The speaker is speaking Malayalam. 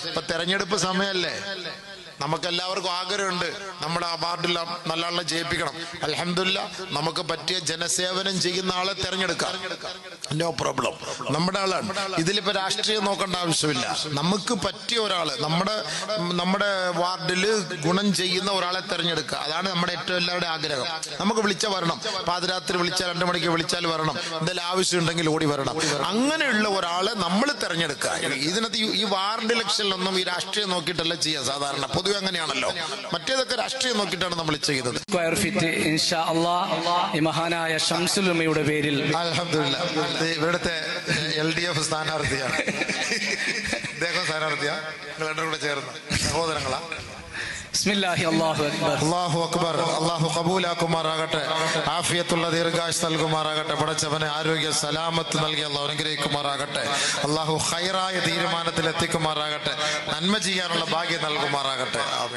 ഇപ്പൊ തെരഞ്ഞെടുപ്പ് സമയമല്ലേ, നമുക്കെല്ലാവർക്കും ആഗ്രഹമുണ്ട് നമ്മുടെ ആ വാർഡിൽ നല്ല ആളെ ജയിപ്പിക്കണം. അൽഹംദുലില്ലാഹ് നമുക്ക് പറ്റിയ ജനസേവനം ചെയ്യുന്ന ആളെ തെരഞ്ഞെടുക്കാം, നോ പ്രോബ്ലം, നമ്മുടെ ആളാണ്. ഇതിലിപ്പോ രാഷ്ട്രീയം നോക്കേണ്ട ആവശ്യമില്ല. നമുക്ക് പറ്റിയ ഒരാള് നമ്മുടെ വാർഡില് ഗുണം ചെയ്യുന്ന ഒരാളെ തെരഞ്ഞെടുക്കുക. അതാണ് നമ്മുടെ ഏറ്റവും എല്ലാവരുടെ ആഗ്രഹം. നമുക്ക് വിളിച്ചാൽ വരണം, പാതിരാത്രി വിളിച്ചാൽ 2 മണിക്ക് വിളിച്ചാൽ വരണം, എന്തെങ്കിലും ആവശ്യം ഉണ്ടെങ്കിൽ ഓടി വരണം. അങ്ങനെയുള്ള ഒരാളെ നമ്മൾ തെരഞ്ഞെടുക്കുക. ഇതിനകത്ത് ഈ വാർഡ് ഇലക്ഷനിലൊന്നും ഈ രാഷ്ട്രീയം നോക്കിയിട്ടല്ല ചെയ്യുക. സാധാരണ പൊതുവെ അങ്ങനെയാണല്ലോ, മറ്റേതൊക്കെ രാഷ്ട്രീയം നോക്കിയിട്ടാണ് നമ്മൾ ചെയ്യുന്നത്. സ്ക്വയർ ഫീറ്റ് ഇൻഷാ അല്ലാഹ് ഈ മഹാനായ ശംസുൽ ഉലമയുടെ പേരിൽ അൽഹംദുലില്ലാഹ് ഇവിടുത്തെ LDF സ്ഥാനാർത്ഥിയാണ്. ഇദ്ദേഹം സ്ഥാനാർത്ഥിയാ, നിങ്ങളുടെ കൂടെ ചേർന്ന് സഹോദരങ്ങളാ. ബിസ്മില്ലാഹി അല്ലാഹു അക്ബർ. അല്ലാഹു അക്ബർ. അല്ലാഹു ഖബൂലാക്കുമാറാകട്ടെ, ആഫിയത്തുള്ള ദീർഘായുസ് നൽകുമാറാകട്ടെ. പടച്ചവനെ ആരോഗ്യ സലാമത്ത് നൽകി അല്ലാഹു അനുഗ്രഹിക്കുമാറാകട്ടെ. അല്ലാഹു ഖൈറായ തീരുമാനത്തിൽ എത്തിക്കുമാറാകട്ടെ, നന്മ ചെയ്യാനുള്ള ഭാഗ്യം നൽകുമാറാകട്ടെ. ആമീൻ.